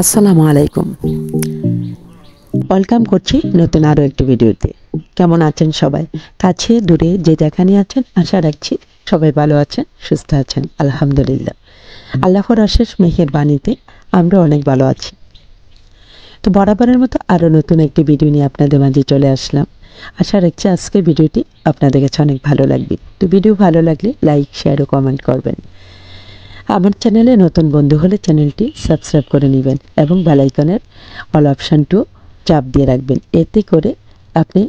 আসসালামু আলাইকুম। ওয়েলকাম করছি নতুন আরও একটি ভিডিওতে। কেমন আছেন সবাই? কাছে দূরে যে যেখানে আছেন, আশা রাখছি সবাই ভালো আছেন, সুস্থ আছেন। আলহামদুলিল্লাহ, আল্লাহর অশেষ মেহেরবানিতে আমরা অনেক ভালো আছি। তো বরাবরের মতো আরও নতুন একটি ভিডিও নিয়ে আপনাদের মাঝে চলে আসলাম। আশা রাখছি আজকের ভিডিওটি আপনাদের কাছে অনেক ভালো লাগবে। তো ভিডিও ভালো লাগলে লাইক, শেয়ার ও কমেন্ট করবেন। আমার চ্যানেলে নতুন বন্ধু হলে চ্যানেলটি সাবস্ক্রাইব করে নেবেন এবং বেল আইকনের অল অপশানটু চাপ দিয়ে রাখবেন। এতে করে আপনি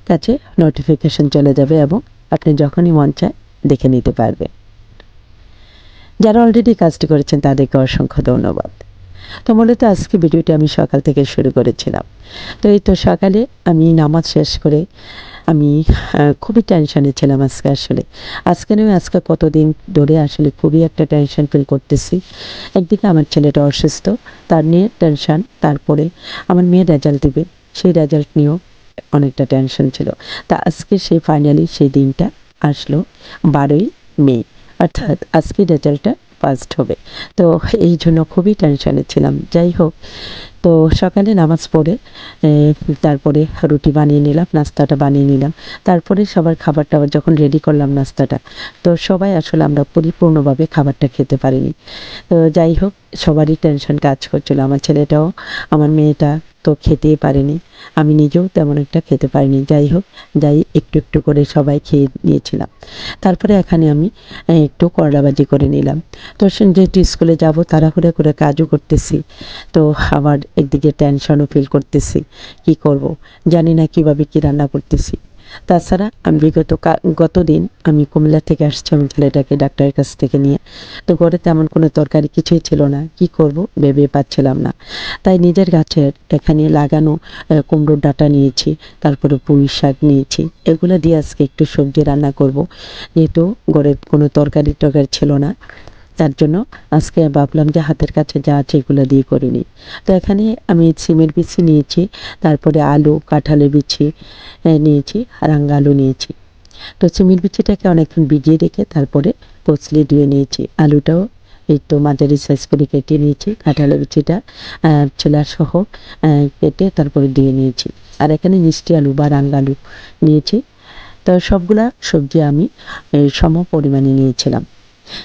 কাছে নোটিফিকেশন চলে যাবে এবং আপনি যখনই মন চায় দেখে নিতে পারবেন। যারা অলরেডি কাজটি করেছেন তাদেরকে অসংখ্য ধন্যবাদ। তো মূলত আজকে ভিডিওটি আমি সকাল থেকে শুরু করেছিলাম। তো এই তো সকালে আমি নামাজ শেষ করে আমি খুবই টেনশনে ছিলাম আজকে কতদিন ধরে আসলে খুবই একটা টেনশন ফিল করতেছি। একদিকে আমার ছেলেটা অসুস্থ, তার নিয়ে টেনশন, তারপরে আমার মেয়ে রেজাল্ট দিবে, সেই রেজাল্ট নিয়েও অনেকটা টেনশন ছিল। তা আজকে ফাইনালি সেই দিনটা আসলো, 12ই মে, অর্থাৎ আজকে রেজাল্টটা ফার্স্ট হবে। তো এই জন্য খুবই টেনশনে ছিলাম। যাই হোক, তো সকালে নামাজ পড়ে তারপরে রুটি বানিয়ে নিলাম, নাস্তাটা বানিয়ে নিলাম। তারপরে সবার খাবার টাবার যখন রেডি করলাম নাস্তাটা, তো সবাই আসলে আমরা পরিপূর্ণভাবে খাবারটা খেতে পারিনি। তো যাই হোক, সবারই টেনশন কাজ করছিল। আমার ছেলেটাও, আমার মেয়েটা তো খেতেই পারেনি, আমি নিজেও তেমন একটা খেতে পারিনি। যাই হোক, একটু একটু করে সবাই খেয়ে নিয়েছিলাম। তারপরে এখানে আমি একটু করলা ভাজি করে নিলাম। তো যেহেতু স্কুলে যাব, তাড়াহুড়ো করে কাজও করতেছি, তো আবার একদিকে টেনশনও ফিল করতেছি, কি করব, জানি না কিভাবে কি রান্না করতেছি। তাছাড়া আমি গতদিন আমি কুমিল্লা থেকে আসছি আমি ছেলেটাকে ডাক্তারের কাছ থেকে নিয়ে। তো ঘরে তেমন কোনো তরকারি কিছুই ছিল না, কি করব ভেবে পাচ্ছিলাম না। তাই নিজের গাছের এখানে লাগানো কুমড়োর ডাঁটা নিয়েছি, তারপরে পুঁই শাক নিয়েছি। এগুলো দিয়ে আজকে একটু সবজি রান্না করব, যেহেতু ঘরে কোনো তরকারি ছিল না। তার জন্য আজকে ভাবলাম যে হাতের কাছে যা আছে এগুলো দিয়ে করে নিই। তো এখানে আমি সিমের বিচি নিয়েছি, তারপরে আলু, কাঁঠালের বিচি নিয়েছি, রাঙা আলু নিয়েছি। তো সিমের বিচিটাকে অনেকক্ষণ ভিজিয়ে রেখে তারপরে কচলে ধুয়ে নিয়েছি। আলুটাও এই তো মাঝারি সাইজ করে কেটে নিয়েছি, কাঁঠালের বিচিটা ছোলা সহ কেটে তারপরে ধুয়ে নিয়েছি। আর এখানে মিষ্টি আলু বা রাঙা আলু নিয়েছি। তো সবগুলা সবজি আমি সম পরিমাণে নিয়েছিলাম।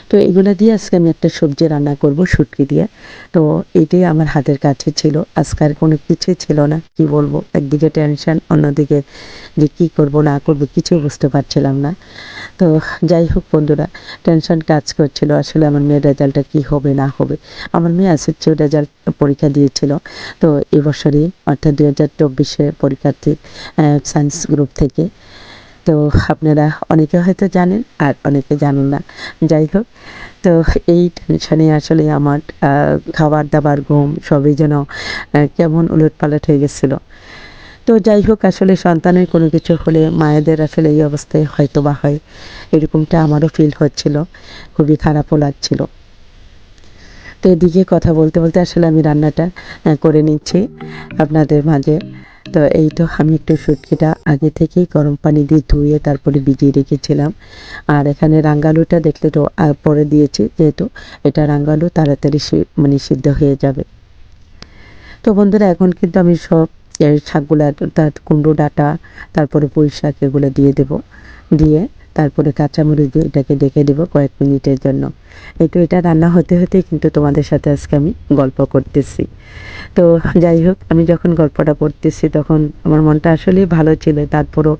তো এগুলো দিয়ে আজকে আমি একটা সবজি রান্না করব শুটকি দিয়ে। তো এটাই আমার হাতের কাছে ছিল, আজকে আর কোনো কিছুই ছিল না। কি বলবো, একদিকে টেনশন, অন্যদিকে যে কি করব না করব কিছু বুঝতে পারছিলাম না। তো যাই হোক বন্ধুরা, টেনশন কাজ করছিল আসলে আমার মেয়ের রেজাল্টটা কী হবে না হবে। আমার মেয়ে এসএসসি রেজাল্ট পরীক্ষা দিয়েছিল, তো এবছরই অর্থাৎ 2024 পরীক্ষার্থী, সায়েন্স গ্রুপ থেকে। তো আপনারা অনেকে হয়তো জানেন আর অনেকে জানেন না। যাই হোক, তো এই টেনশনে আসলে আমার খাবার দাবার, ঘুম সবই যেন কেমন উলটপালট হয়ে গেছিলো। তো যাই হোক, আসলে সন্তানের কোনো কিছু হলে মায়েদের আসলে এই অবস্থায় হয়তো বা হয়, এরকমটা আমারও ফিল হচ্ছিল, খুবই খারাপও লাগছিল। তো এদিকে কথা বলতে বলতে আসলে আমি রান্নাটা করে নিচ্ছি আপনাদের মাঝে। তো এই তো আমি একটু শুটকিটা আগে থেকেই গরম পানি দিয়ে ধুয়ে তারপরে ভিজিয়ে রেখেছিলাম। আর এখানে রাঙ্গালুটা দেখলে তো পরে দিয়েছি, যেহেতু এটা রাঙ্গালু তাড়াতাড়ি মানে সিদ্ধ হয়ে যাবে। তো বন্ধুরা, এখন কিন্তু আমি সব শাকগুলো, অর্থাৎ কুমড়ো ডাঁটা, তারপরে পুঁই শাক, এগুলো দিয়ে দেব। দিয়ে তারপরে কাঁচামরিচ দিয়ে এটাকে ডেকে দেবো কয়েক মিনিটের জন্য। এটা রান্না হতে হতেই কিন্তু তোমাদের সাথে আজকে আমি গল্প করতেছি। তো যাই হোক, আমি যখন গল্পটা করতেছি তখন আমার মনটা আসলেই ভালো ছিল। তারপরও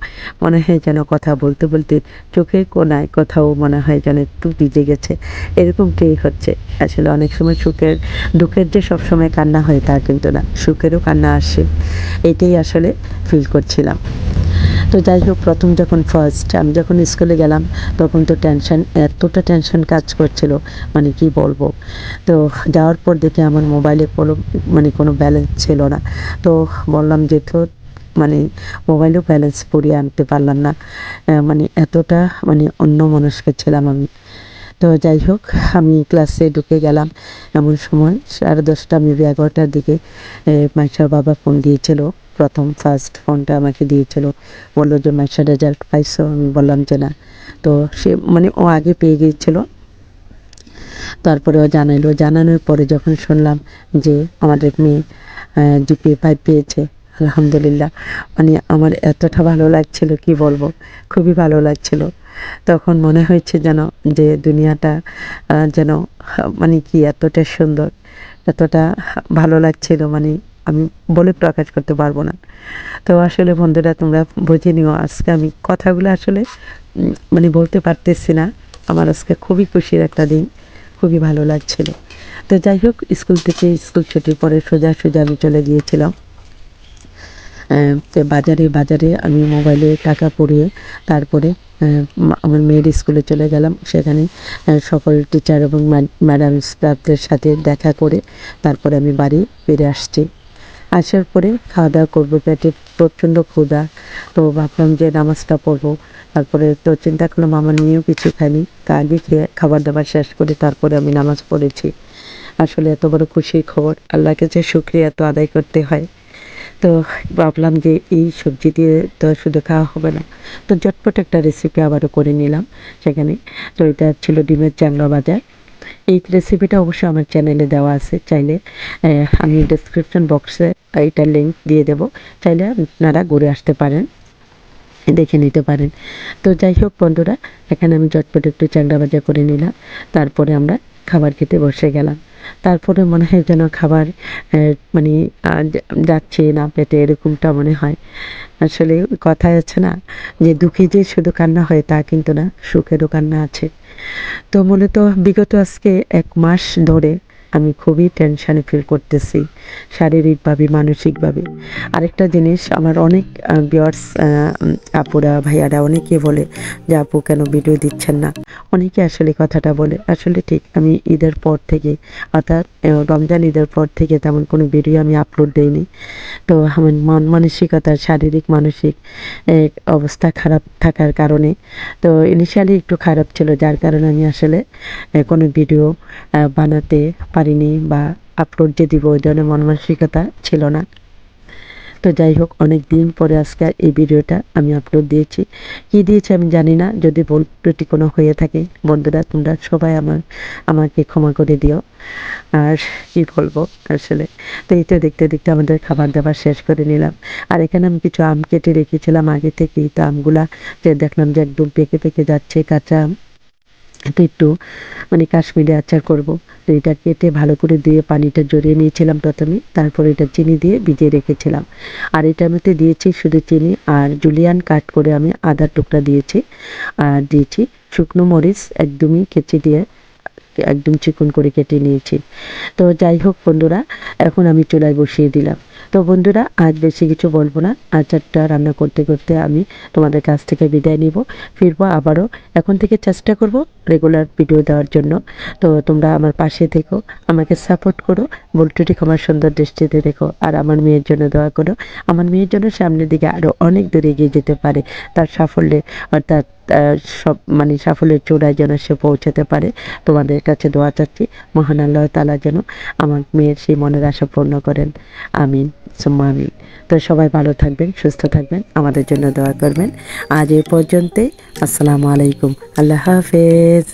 মনে হয় যেন কথা বলতে বলতে চোখের কোণায় কোথাও মনে হয় যেন একটু ভিজে গেছে, এরকমটাই হচ্ছে। আসলে অনেক সময় দুঃখের যে সবসময় কান্না হয় তা কিন্তু না, সুখেরও কান্না আসে, এটাই আসলে ফিল করছিলাম। তো যাই হোক, প্রথম আমি যখন স্কুলে গেলাম তখন তো এতটা টেনশন কাজ করছিল, মানে কি বলবো। তো যাওয়ার পর দেখে আমার মোবাইলে কোনো ব্যালেন্স ছিল না। তো বললাম যে মানে মোবাইলেও ব্যালেন্স পুড়িয়ে আনতে পারলাম না, মানে এতটা অন্যমনস্ক ছিলাম আমি। তো যাই হোক, আমি ক্লাসে ঢুকে গেলাম এমন সময় 10:30 মেবি 11টার দিকে মাইশার বাবা ফোন দিয়েছিল। ফার্স্ট ফোনটা আমাকে দিয়েছিল, বললো যে মাইশা রেজাল্ট পাইছো? আমি বললাম যে না। তো সে ও আগে পেয়ে গিয়েছিল। তারপরেও জানাইলো, জানানোর পরে যখন শুনলাম যে আমাদের মেয়ে জিপিএ 5 পেয়েছে, আলহামদুলিল্লাহ, মানে আমার এতটা ভালো লাগছিল কি বলবো, খুবই ভালো লাগছিল। তখন মনে হয়েছে যেন যে দুনিয়াটা যেন মানে কি এতটা সুন্দর, এতটা ভালো লাগছিল, মানে আমি বলে প্রকাশ করতে পারবো না। তো আসলে বন্ধুরা তোমরা বুঝে নিও, আজকে আমি কথাগুলো আসলে মানে বলতে পারতেছি না। আমার আজকে খুবই খুশির একটা দিন, খুবই ভালো লাগছিল। তো যাই হোক, স্কুল থেকে স্কুল ছুটির পরে সোজা আমি চলে গিয়েছিলাম তো বাজারে আমি মোবাইলে টাকা পড়িয়ে তারপরে আমার মেয়ের স্কুলে চলে গেলাম। সেখানে সকল টিচার এবং ম্যাডাম স্টাফদের সাথে দেখা করে তারপরে আমি বাড়ি ফিরে আসছি। আসার পরে খাওয়া দাওয়া করবো, পেটে প্রচণ্ড ক্ষুধা। তো ভাবলাম যে নামাজটা পড়বো। তারপরে তো চিন্তা করলাম আমার মেয়েও কিছু খায়নি, তা আগে খেয়ে খাবার দাবার শেষ করে তারপরে আমি নামাজ পড়েছি। আসলে এত বড় খুশির খবর, আল্লাহর কাছে শুকরিয়া তো আদায় করতে হয়। তো ভাবলাম যে এই সবজি দিয়ে তো শুধু খাওয়া হবে না, তো ঝটপট একটা রেসিপি আবারও করে নিলাম সেখানে। তো এটা ছিল ডিমের চাংড়া ভাজা। এই রেসিপিটা অবশ্যই আমার চ্যানেলে দেওয়া আছে, চাইলে আমি ডেসক্রিপশন বক্সে এইটার লিঙ্ক দিয়ে দেব, চাইলে আপনারা ঘুরে আসতে পারেন, দেখে নিতে পারেন। তো যাই হোক বন্ধুরা, এখানে আমি ঝটপট একটু চাংড়া ভাজা করে নিলাম, তারপরে আমরা খাবার খেতে বসে গেলাম। তারপরে মনে হয় যেন খাবার মানে যাচ্ছে না পেটে, এরকমটা মনে হয়। আসলে কথায় আছে না যে দুঃখী যে শুধু কান্না হয়, তা কিন্তু না, সুখেরও কান্না আছে। তো মূলত বিগত আজকে 1 মাস ধরে আমি খুবই টেনশানে ফিল করতেছি, শারীরিকভাবে, মানসিকভাবে। আরেকটা জিনিস, আমার অনেক ভিউয়ার্স আপুরা ভাইয়ারা অনেকে বলে যে আপু কেন ভিডিও দিচ্ছেন না, অনেকে আসলে কথাটা বলে। আসলে ঠিক আমি ঈদের পর থেকে, অর্থাৎ রমজান ঈদের পর থেকে তেমন কোনো ভিডিও আমি আপলোড দিইনি। তো আমার মন মানসিকতা, শারীরিক মানসিক অবস্থা খারাপ থাকার কারণে, তো ইনিশিয়ালি একটু খারাপ ছিল, যার কারণে আমি আসলে কোনো ভিডিও বানাতে পারিনি বা আপলোড যে দিব ওই ধরনের মন মানসিকতা ছিল না। তো যাই হোক, অনেক দিন পরে আজকে এই ভিডিওটা আমি আপলোড দিয়েছি। কি দিয়েছি আমি জানি না, যদি ভুল ত্রুটি কোনো হয়ে থাকে বন্ধুরা তোমরা সবাই আমাকে ক্ষমা করে দিও। আর কি বলবো আসলে, তো এই তো দেখতে দেখতে আমাদের খাবার দাবার শেষ করে নিলাম। আর এখানে আমি কিছু আম কেটে রেখেছিলাম আগে থেকেই, তো আমগুলা যে দেখলাম যে একদম পেকে পেকে যাচ্ছে, কাঁচা আম। তো একটু মানে কাশ্মীরি আচার করব। তো এটা কেটে ভালো করে ধুয়ে পানিটা ঝরিয়ে নিয়েছিলাম প্রথমে, তারপরে এটা চিনি দিয়ে ভিজিয়ে রেখেছিলাম। আর এটার মধ্যে দিয়েছি শুধু চিনি, আর জুলিয়ান কাট করে আমি আদার টুকরা দিয়েছি, আর দিয়েছি শুকনো মরিচ একদমই কেচে দিয়ে একদম চিকন করে কেটে নিয়েছি। তো যাই হোক বন্ধুরা, এখন আমি চুলায় বসিয়ে দিলাম। তো বন্ধুরা আজ বেশি কিছু বলবো না, আচারটা রান্না করতে করতে আমি তোমাদের কাছ থেকে বিদায় নিব, ফিরবো আবারও। এখন থেকে চেষ্টা করব রেগুলার ভিডিও দেওয়ার জন্য। তো তোমরা আমার পাশে থেকো, আমাকে সাপোর্ট করো, ভুলটুটি ক্ষমার সুন্দর দৃষ্টিতে দেখো, আর আমার মেয়ের জন্য দোয়া করো। আমার মেয়ের জন্য সামনের দিকে আরও অনেক দূরে এগিয়ে যেতে পারে, তার সাফল্যে, অর্থাৎ সব মানে সাফল্যের চূড়ায় যেন সে পৌঁছাতে পারে। তোমাদের কাছে দোয়া চাচ্ছি, মহান আল্লাহ তাআলা যেন আমার মেয়ের সেই মনের আশা পূর্ণ করেন। আমিন সুম্মা আমিন। তো সবাই ভালো থাকবেন, সুস্থ থাকবেন, আমাদের জন্য দোয়া করবেন। আজ এই পর্যন্তই। আসসালামু আলাইকুম, আল্লাহ হাফেজ।